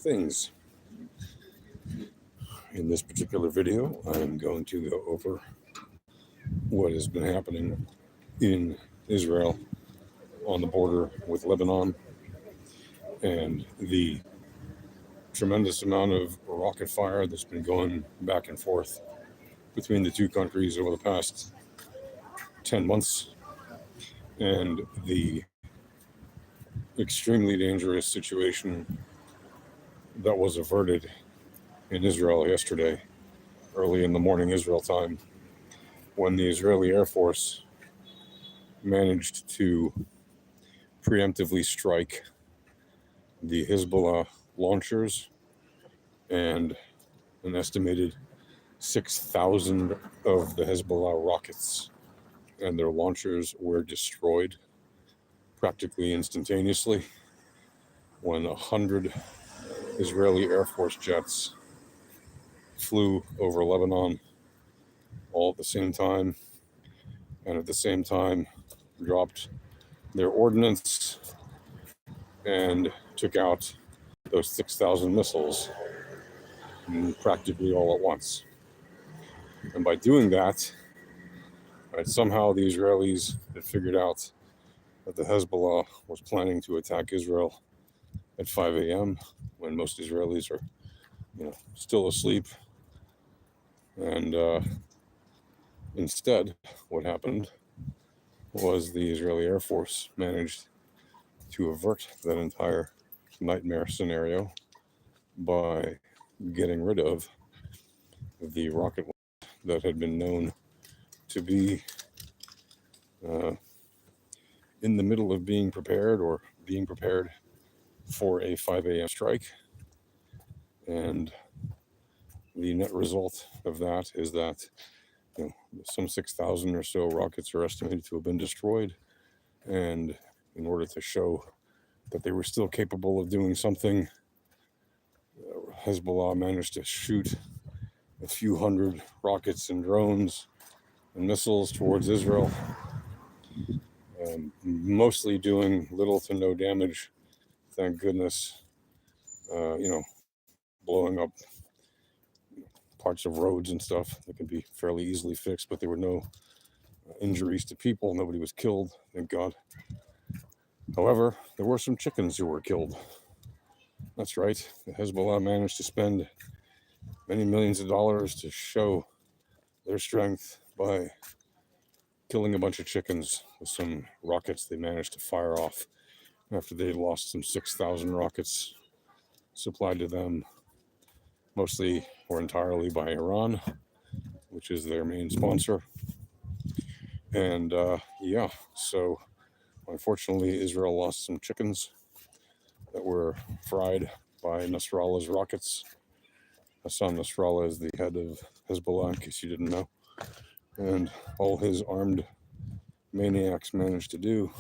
things. In this particular video, I'm going to go over what has been happening in Israel on the border with Lebanon and the tremendous amount of rocket fire that's been going back and forth between the two countries over the past 10 months, and the extremely dangerous situation that was averted in Israel yesterday, early in the morning Israel time, when the Israeli Air Force managed to preemptively strike the Hezbollah launchers, and an estimated 6,000 of the Hezbollah rockets and their launchers were destroyed practically instantaneously when 100 Israeli Air Force jets flew over Lebanon all at the same time, and at the same time dropped their ordnance and took out those 6,000 missiles practically all at once. And by doing that, somehow the Israelis had figured out that the Hezbollah was planning to attack Israel at 5 a.m. when most Israelis are, still asleep. And instead, what happened was the Israeli Air Force managed to avert that entire nightmare scenario by getting rid of the rocket that had been known to be in the middle of being prepared for a 5 a.m. strike. And the net result of that is that some 6,000 or so rockets are estimated to have been destroyed. And in order to show that they were still capable of doing something, Hezbollah managed to shoot a few hundred rockets and drones and missiles towards Israel, mostly doing little to no damage, thank goodness. Blowing up parts of roads and stuff that can be fairly easily fixed, but there were no injuries to people. Nobody was killed, thank God. However, there were some chickens who were killed. That's right. The Hezbollah managed to spend many millions of dollars to show their strength by killing a bunch of chickens with some rockets they managed to fire off after they lost some 6,000 rockets supplied to them, mostly or entirely by Iran, which is their main sponsor. And so unfortunately, Israel lost some chickens that were fried by Nasrallah's rockets. Hassan Nasrallah is the head of Hezbollah, in case you didn't know. And all his armed maniacs managed to do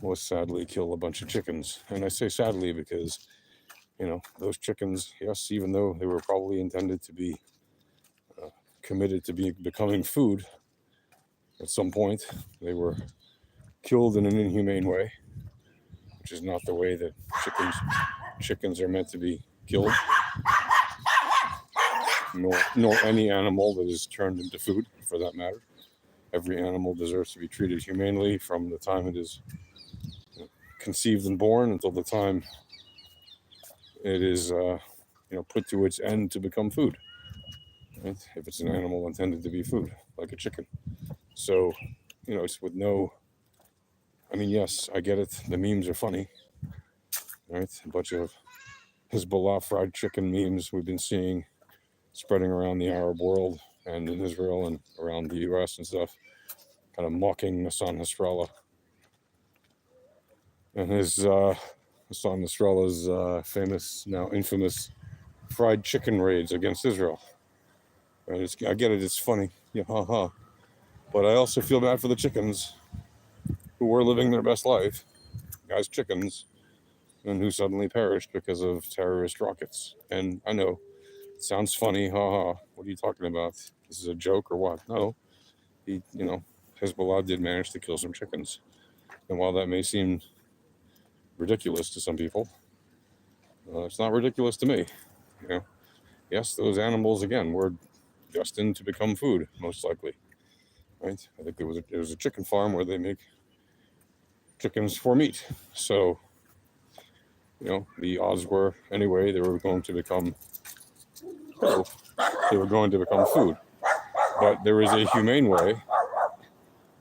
was sadly kill a bunch of chickens. And I say sadly because, those chickens, yes, even though they were probably intended to be committed to becoming food at some point, they were killed in an inhumane way, which is not the way that chickens are meant to be killed, nor any animal that is turned into food, for that matter. Every animal deserves to be treated humanely from the time it is conceived and born until the time it is put to its end to become food, right? If it's an animal intended to be food, like a chicken. So it's with no, yes, I get it, the memes are funny, right? A bunch of Hezbollah fried chicken memes we've been seeing spreading around the Arab world and in Israel and around the US and stuff, kind of mocking Hassan Nasrallah and his Hassan Nasrallah's famous, now infamous, fried chicken raids against Israel. Right? I get it, it's funny, but I also feel bad for the chickens who were living their best life, guys, chickens, and who suddenly perished because of terrorist rockets. And I know it sounds funny, what are you talking about? This is a joke or what? No, Hezbollah did manage to kill some chickens. And while that may seem ridiculous to some people, It's not ridiculous to me. You know, yes, those animals again were destined to become food, most likely. Right? I think there was a chicken farm where they make chickens for meat. So, the odds were anyway they were going to become food. But there is a humane way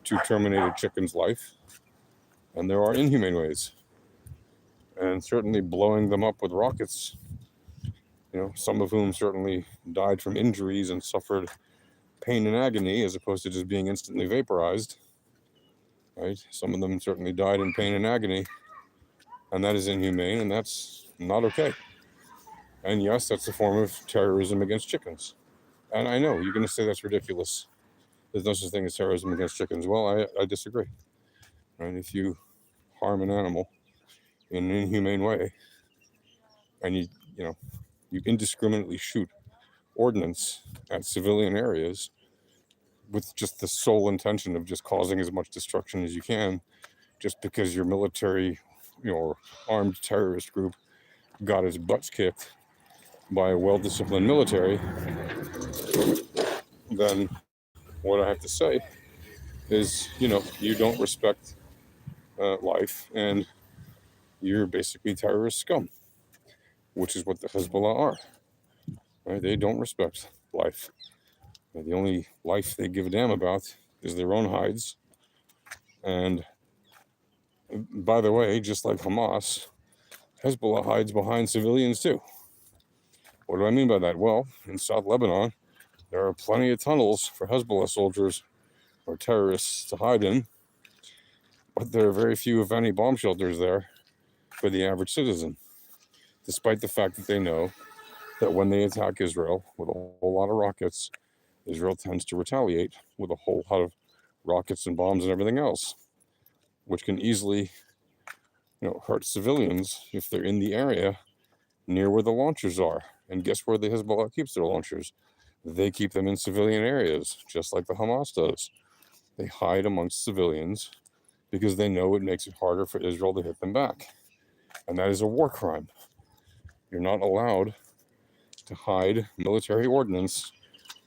to terminate a chicken's life, and there are inhumane ways. And certainly blowing them up with rockets, some of whom certainly died from injuries and suffered pain and agony as opposed to just being instantly vaporized. Right? Some of them certainly died in pain and agony, and that is inhumane, and that's not okay. And yes, that's a form of terrorism against chickens. And I know you're going to say that's ridiculous. There's no such thing as terrorism against chickens. Well, I disagree. And if you harm an animal in an inhumane way, and you indiscriminately shoot ordnance at civilian areas with just the sole intention of just causing as much destruction as you can, just because your military, or armed terrorist group got its butts kicked by a well-disciplined military, then what I have to say is, you don't respect life, and you're basically terrorist scum, which is what the Hezbollah are. Right? They don't respect life. The only life they give a damn about is their own hides. And by the way, just like Hamas, Hezbollah hides behind civilians too. What do I mean by that? Well, in South Lebanon, there are plenty of tunnels for Hezbollah soldiers or terrorists to hide in, but there are very few, if any, bomb shelters there for the average citizen, despite the fact that they know that when they attack Israel with a whole lot of rockets, Israel tends to retaliate with a whole lot of rockets and bombs and everything else, which can easily, hurt civilians if they're in the area near where the launchers are. And guess where the Hezbollah keeps their launchers? They keep them in civilian areas, just like the Hamas does. They hide amongst civilians because they know it makes it harder for Israel to hit them back. And that is a war crime. You're not allowed to hide military ordnance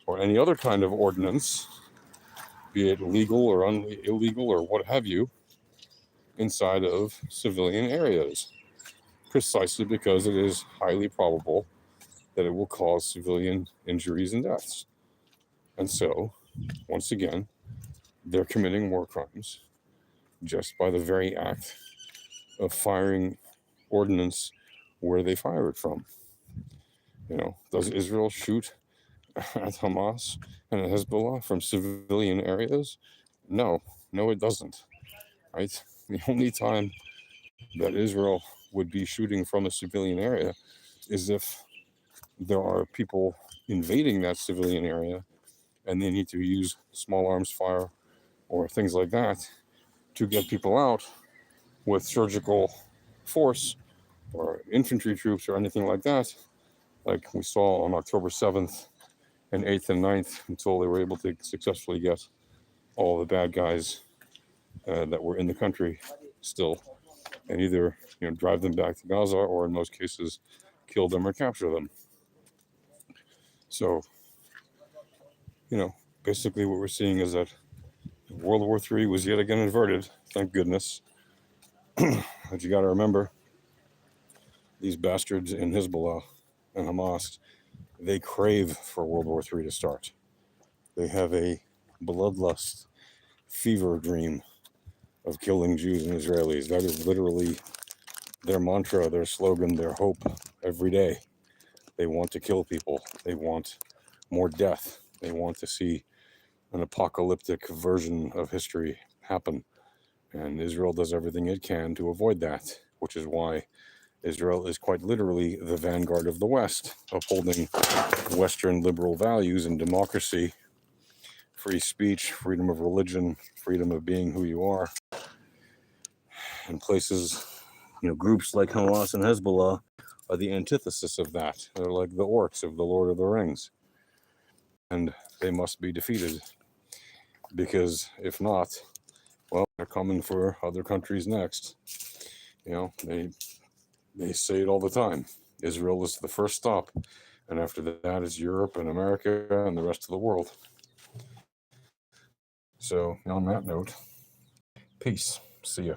or any other kind of ordnance, be it legal or illegal or what have you, inside of civilian areas, precisely because it is highly probable that it will cause civilian injuries and deaths. And so, once again, they're committing war crimes just by the very act of firing ordnance where they fire it from. Does Israel shoot at Hamas and Hezbollah from civilian areas? No, it doesn't. Right? The only time that Israel would be shooting from a civilian area is if there are people invading that civilian area and they need to use small arms fire or things like that to get people out with surgical force or infantry troops or anything like that, like we saw on October 7th and 8th and 9th, until they were able to successfully get all the bad guys that were in the country still, and either drive them back to Gaza or in most cases kill them or capture them. So, basically what we're seeing is that World War III was yet again averted, thank goodness. But you got to remember, these bastards in Hezbollah and Hamas, they crave for World War III to start. They have a bloodlust fever dream of killing Jews and Israelis. That is literally their mantra, their slogan, their hope every day. They want to kill people. They want more death. They want to see an apocalyptic version of history happen. And Israel does everything it can to avoid that, which is why Israel is quite literally the vanguard of the West, upholding Western liberal values and democracy, free speech, freedom of religion, freedom of being who you are. And places, groups like Hamas and Hezbollah are the antithesis of that. They're like the orcs of the Lord of the Rings. And they must be defeated, because if not, well, they're coming for other countries next. They say it all the time. Israel is the first stop, and after that is Europe and America and the rest of the world. So on that note, peace. See ya.